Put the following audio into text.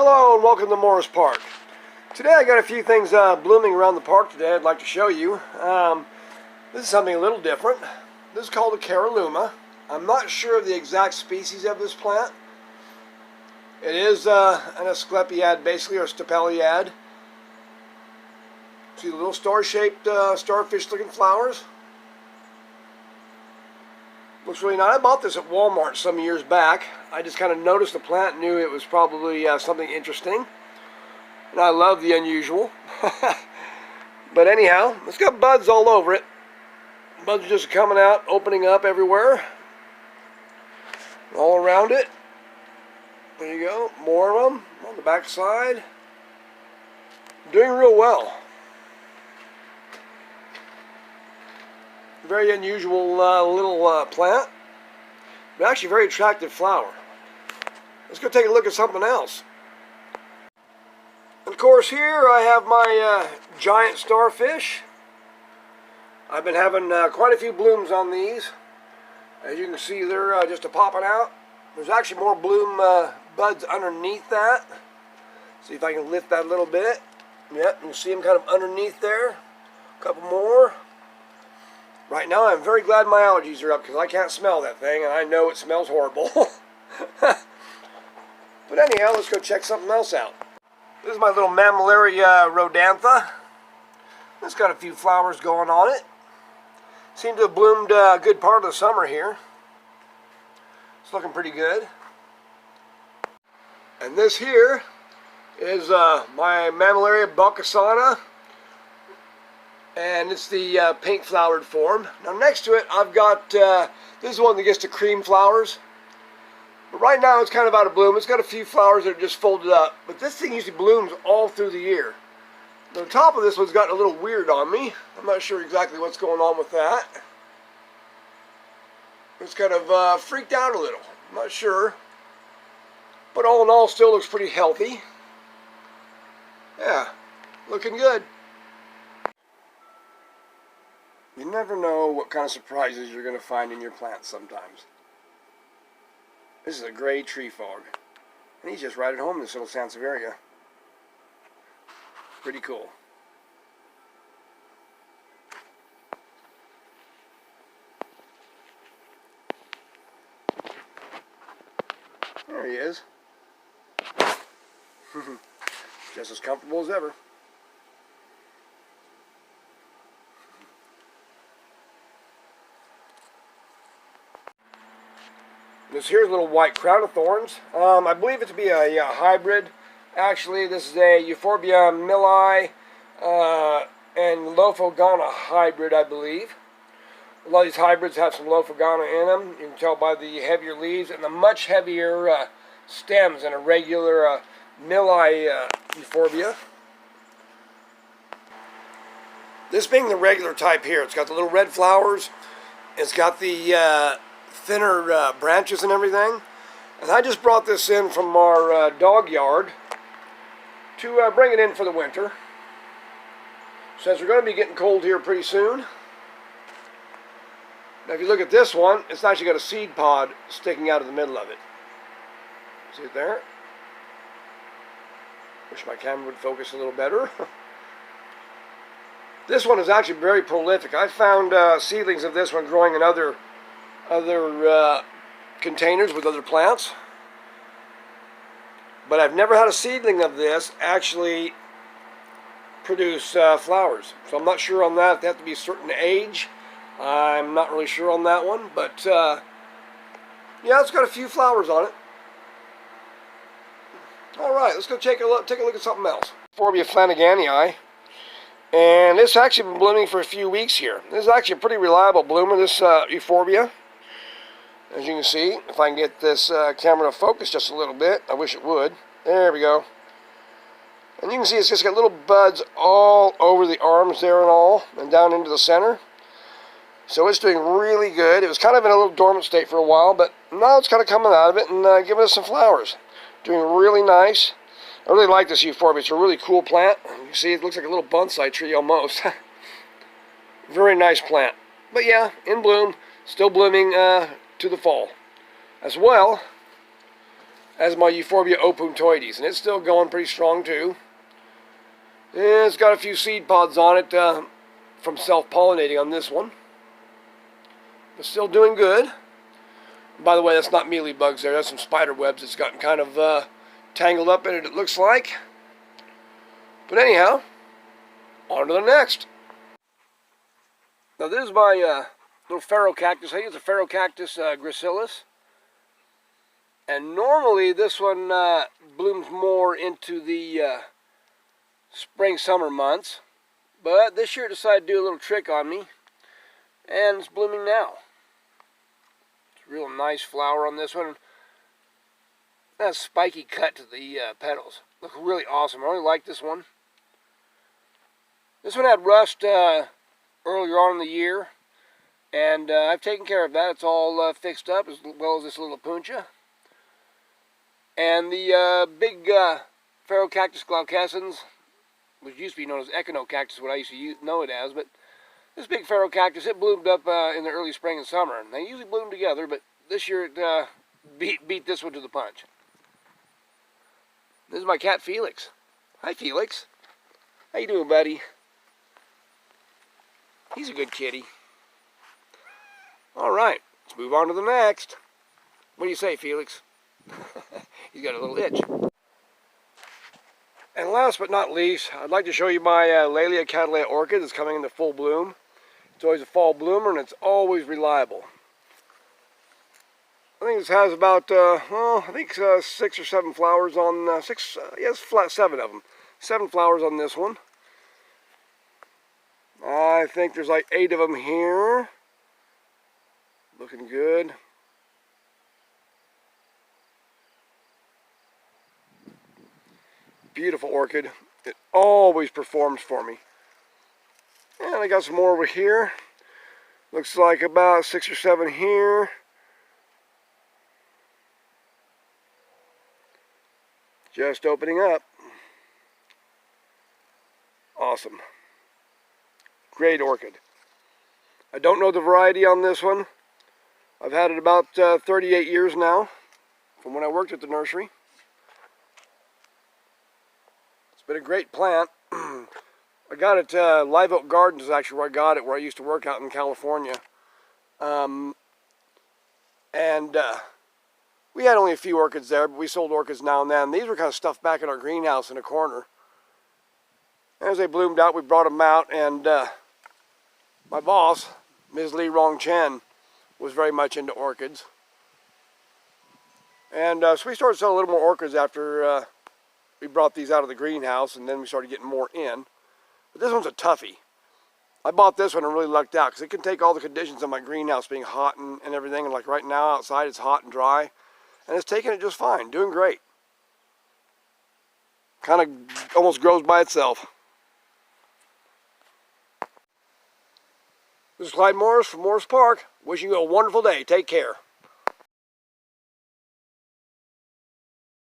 Hello and welcome to Morris Park. Today I got a few things blooming around the park today I'd like to show you. This is something a little different. This is called a Caroluma. I'm not sure of the exact species of this plant. It is an Asclepiad basically, or Stapeliad. See the little star-shaped starfish looking flowers? Looks really nice. I bought this at Walmart some years back. I just kind of noticed the plant, knew it was probably something interesting. And I love the unusual. But anyhow, it's got buds all over it. Buds are just coming out, opening up everywhere. All around it. There you go. More of them on the back side. Doing real well. Very unusual little plant, but actually very attractive flower. Let's go take a look at something else. Of course, here I have my giant starfish. I've been having quite a few blooms on these. As you can see, they're just popping out. There's actually more bloom buds underneath that. See if I can lift that a little bit. Yep, you can see them kind of underneath there. A couple more. Right now, I'm very glad my allergies are up because I can't smell that thing, and I know it smells horrible. But anyhow, let's go check something else out. This is my little Mammillaria rhodantha. It's got a few flowers going on it. Seems to have bloomed a good part of the summer here. It's looking pretty good. And this here is my Mammillaria balcasana. And it's the pink flowered form. Now next to it I've got, this is one that gets to cream flowers. But right now it's kind of out of bloom. It's got a few flowers that are just folded up. But this thing usually blooms all through the year. The top of this one's gotten a little weird on me. I'm not sure exactly what's going on with that. It's kind of freaked out a little. I'm not sure. But all in all, still looks pretty healthy. Yeah, looking good. You never know what kind of surprises you're going to find in your plants sometimes. This is a gray tree frog. And he's just right at home in this little Sansevieria. Pretty cool. There he is. Just as comfortable as ever. This here's a little white crown of thorns. I believe it to be a hybrid. Actually, this is a Euphorbia milli and Lophogana hybrid, I believe. A lot of these hybrids have some Lophogana in them. You can tell by the heavier leaves and the much heavier stems than a regular milli Euphorbia. This being the regular type here, it's got the little red flowers. It's got the thinner branches and everything. And I just brought this in from our dog yard to bring it in for the winter. Since we're going to be getting cold here pretty soon. Now if you look at this one, it's actually got a seed pod sticking out of the middle of it. See it there? Wish my camera would focus a little better. This one is actually very prolific. I found seedlings of this one growing in other containers with other plants, but I've never had a seedling of this actually produce flowers, so I'm not sure on that. They have to be a certain age. I'm not really sure on that one, but yeah, it's got a few flowers on it. Alright, let's go take a look at something else. Euphorbia flanaganii. And it's actually been blooming for a few weeks here. This is actually a pretty reliable bloomer, this Euphorbia. As you can see, if I can get this camera to focus just a little bit, I wish it would. There we go. And you can see it's just got little buds all over the arms there and all, and down into the center. So it's doing really good. It was kind of in a little dormant state for a while, but now it's kind of coming out of it and giving us some flowers. Doing really nice. I really like this Euphorbia. It's a really cool plant. You see, it looks like a little bonsai tree almost. Very nice plant. But yeah, in bloom, still blooming to the fall. As well as my Euphorbia opuntoides, and it's still going pretty strong too. And it's got a few seed pods on it from self-pollinating on this one. But still doing good. By the way, that's not mealybugs there. That's some spider webs that's gotten kind of tangled up in it, it looks like. But anyhow, on to the next. Now this is my little Ferro cactus. I think it's a Ferro Cactus Gracilis. And normally this one blooms more into the spring-summer months. But this year it decided to do a little trick on me. And it's blooming now. It's a real nice flower on this one. That spiky cut to the petals. Look really awesome. I really like this one. This one had rust earlier on in the year. And I've taken care of that. It's all fixed up, as well as this little puncha. And the big Ferro Cactus glaucescens, which used to be known as echinocactus, what I used to know it as, but this big Ferro Cactus, it bloomed up in the early spring and summer. And they usually bloom together, but this year it beat this one to the punch. This is my cat Felix. Hi Felix. How you doing, buddy? He's a good kitty. Alright, let's move on to the next. What do you say, Felix? He's got a little itch. And last but not least, I'd like to show you my Lelia Cadillac orchid that's coming into full bloom. It's always a fall bloomer and it's always reliable. I think this has about, well, I think 6 or 7 flowers on, yes, 7 of them. 7 flowers on this one. I think there's like 8 of them here. Looking good. Beautiful orchid. It always performs for me. And I got some more over here. Looks like about 6 or 7 here. Just opening up. Awesome. Great orchid. I don't know the variety on this one. I've had it about 38 years now, from when I worked at the nursery. It's been a great plant. I got it, Live Oak Gardens is actually where I got it, where I used to work out in California. We had only a few orchids there, but we sold orchids now and then. These were kind of stuffed back in our greenhouse in a corner. As they bloomed out, we brought them out, and my boss, Ms. Lee Rong Chen, was very much into orchids. And so we started selling a little more orchids after we brought these out of the greenhouse, and then we started getting more in. But this one's a toughie. I bought this one and really lucked out because it can take all the conditions of my greenhouse being hot and everything. And like right now outside it's hot and dry. And it's taking it just fine, doing great. Kind of almost grows by itself. This is Clyde Morris from Morris Park. Wishing you a wonderful day. Take care.